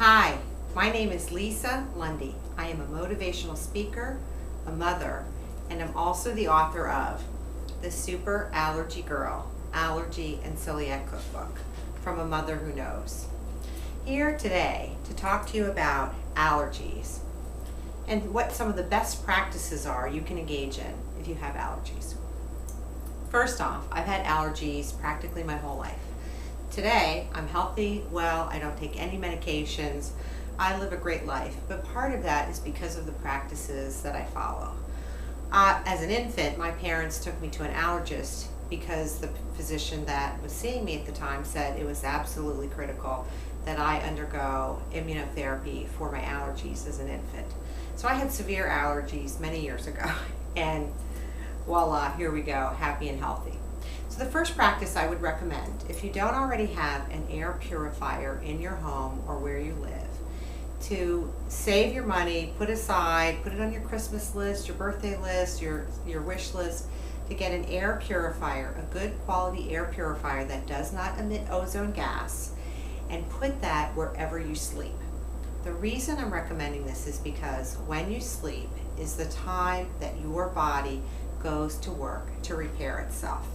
Hi, my name is Lisa Lundy. I am a motivational speaker, a mother, and I'm also the author of The Super Allergy Girl, Allergy and Celiac Cookbook, From a Mother Who Knows. Here today to talk to you about allergies and what some of the best practices are you can engage in if you have allergies. First off, I've had allergies practically my whole life. Today, I'm healthy, well, I don't take any medications, I live a great life, but part of that is because of the practices that I follow. As an infant, my parents took me to an allergist because the physician that was seeing me at the time said it was absolutely critical that I undergo immunotherapy for my allergies as an infant. So I had severe allergies many years ago, and voila, here we go, happy and healthy. So the first practice I would recommend, if you don't already have an air purifier in your home or where you live, to save your money, put it on your Christmas list, your birthday list, your wish list, to get an air purifier, a good quality air purifier that does not emit ozone gas, and put that wherever you sleep. The reason I'm recommending this is because when you sleep is the time that your body goes to work to repair itself.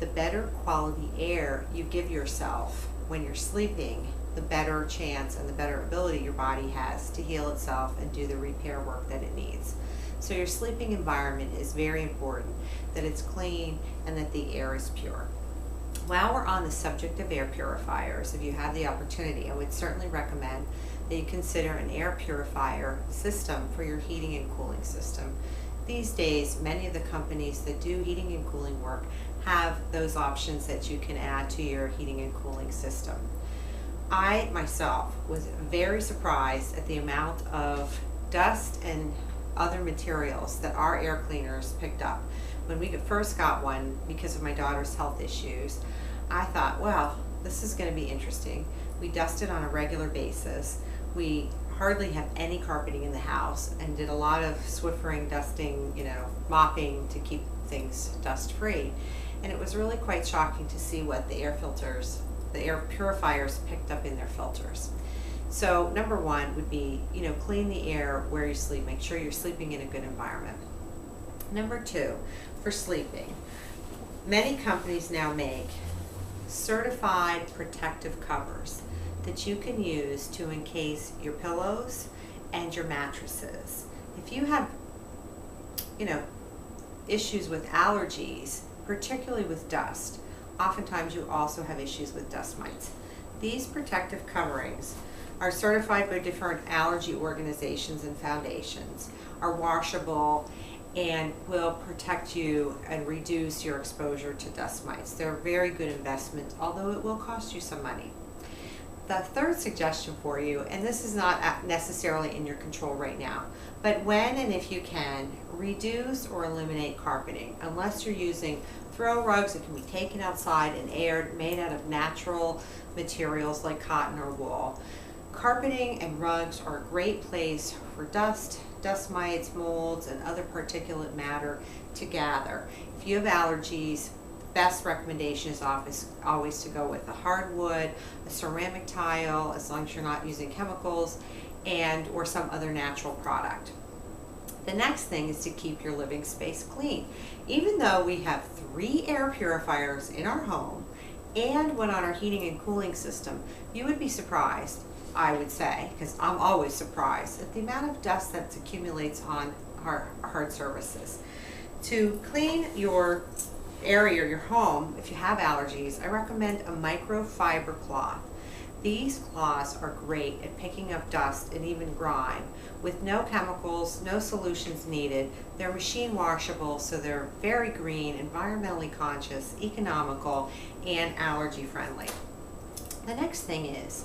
The better quality air you give yourself when you're sleeping, the better chance and the better ability your body has to heal itself and do the repair work that it needs. So your sleeping environment is very important, that it's clean and that the air is pure. While we're on the subject of air purifiers, if you have the opportunity, I would certainly recommend that you consider an air purifier system for your heating and cooling system. These days, many of the companies that do heating and cooling work have those options that you can add to your heating and cooling system. I myself was very surprised at the amount of dust and other materials that our air cleaners picked up. When we first got one, because of my daughter's health issues, I thought, well, this is going to be interesting. We dust it on a regular basis. We hardly have any carpeting in the house and did a lot of Swiffering, dusting, mopping to keep things dust free. And it was really quite shocking to see what the air purifiers picked up in their filters. So number one would be, clean the air where you sleep. Make sure you're sleeping in a good environment. Number two, for sleeping, many companies now make certified protective covers that you can use to encase your pillows and your mattresses. If you have, issues with allergies, particularly with dust, oftentimes you also have issues with dust mites. These protective coverings are certified by different allergy organizations and foundations, are washable, and will protect you and reduce your exposure to dust mites. They're a very good investment, although it will cost you some money. The third suggestion for you, and this is not necessarily in your control right now, but when and if you can, reduce or eliminate carpeting. Unless you're using throw rugs that can be taken outside and aired, made out of natural materials like cotton or wool. Carpeting and rugs are a great place for dust mites, molds, and other particulate matter to gather. If you have allergies, best recommendation is always to go with a hardwood, a ceramic tile, as long as you're not using chemicals, or some other natural product. The next thing is to keep your living space clean. Even though we have 3 air purifiers in our home and one on our heating and cooling system, you would be surprised, I would say, because I'm always surprised at the amount of dust that accumulates on our hard surfaces. To clean your area, your home, if you have allergies, I recommend a microfiber cloth. These cloths are great at picking up dust and even grime with no chemicals, no solutions needed. They're machine washable, so they're very green, environmentally conscious, economical, and allergy friendly. The next thing is,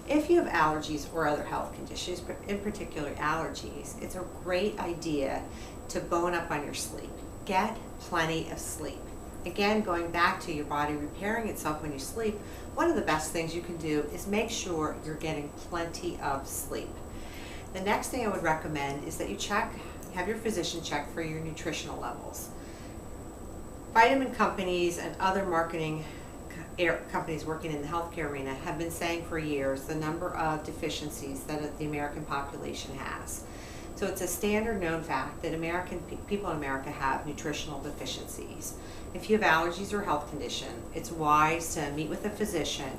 if you have allergies or other health conditions, but in particular allergies, it's a great idea to bone up on your sleep. Get plenty of sleep. Again, going back to your body repairing itself when you sleep, one of the best things you can do is make sure you're getting plenty of sleep. The next thing I would recommend is that you have your physician check for your nutritional levels. Vitamin companies and other marketing companies working in the healthcare arena have been saying for years the number of deficiencies that the American population has. So it's a standard known fact that people in America have nutritional deficiencies. If you have allergies or health condition, it's wise to meet with a physician,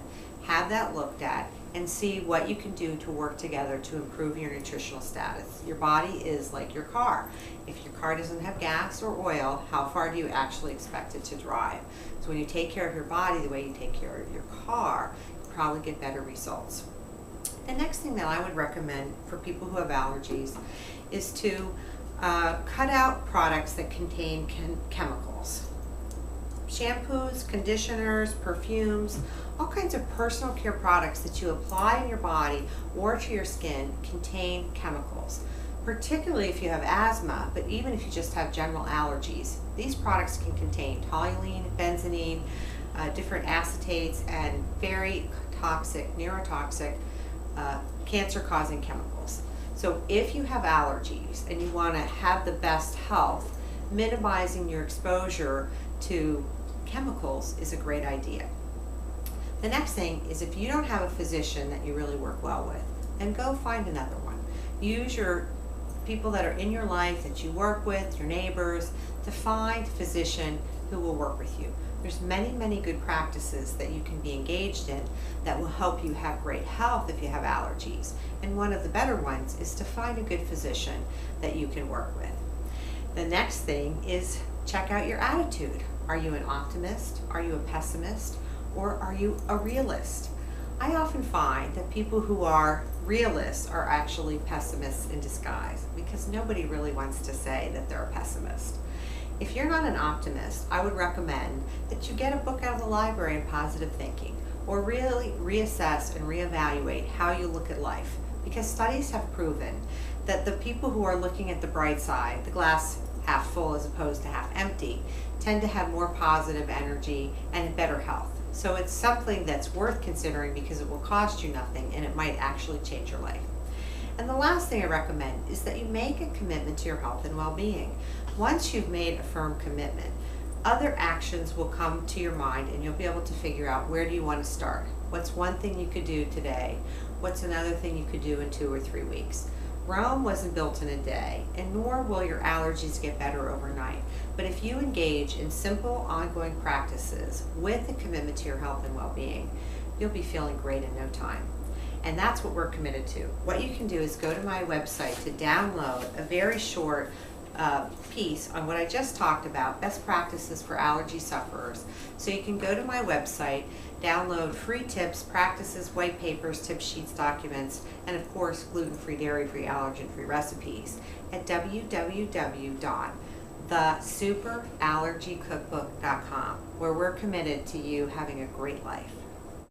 have that looked at, and see what you can do to work together to improve your nutritional status. Your body is like your car. If your car doesn't have gas or oil, how far do you actually expect it to drive? So when you take care of your body the way you take care of your car, you probably get better results. The next thing that I would recommend for people who have allergies is to cut out products that contain chemicals. Shampoos, conditioners, perfumes, all kinds of personal care products that you apply in your body or to your skin contain chemicals. Particularly if you have asthma, but even if you just have general allergies, these products can contain toluene, benzene, different acetates, and very toxic, neurotoxic, cancer-causing chemicals. So if you have allergies and you want to have the best health, minimizing your exposure to chemicals is a great idea. The next thing is, if you don't have a physician that you really work well with, then go find another one. Use your people that are in your life that you work with, your neighbors, to find a physician who will work with you. There's many, many good practices that you can be engaged in that will help you have great health if you have allergies. And one of the better ones is to find a good physician that you can work with. The next thing is check out your attitude. Are you an optimist? Are you a pessimist? Or are you a realist? I often find that people who are realists are actually pessimists in disguise, because nobody really wants to say that they're a pessimist. If you're not an optimist, I would recommend that you get a book out of the library on positive thinking, or really reassess and reevaluate how you look at life, because studies have proven that the people who are looking at the bright side, the glass half full as opposed to half empty, tend to have more positive energy and better health. So it's something that's worth considering because it will cost you nothing and it might actually change your life. And the last thing I recommend is that you make a commitment to your health and well-being. Once you've made a firm commitment, other actions will come to your mind and you'll be able to figure out, where do you want to start? What's one thing you could do today? What's another thing you could do in 2 or 3 weeks? Rome wasn't built in a day, and nor will your allergies get better overnight. But if you engage in simple, ongoing practices with a commitment to your health and well-being, you'll be feeling great in no time. And that's what we're committed to. What you can do is go to my website to download a very short piece on what I just talked about, best practices for allergy sufferers. So you can go to my website, download free tips, practices, white papers, tip sheets, documents, and of course gluten-free, dairy-free, allergen-free recipes at www.thesuperallergycookbook.com, where we're committed to you having a great life.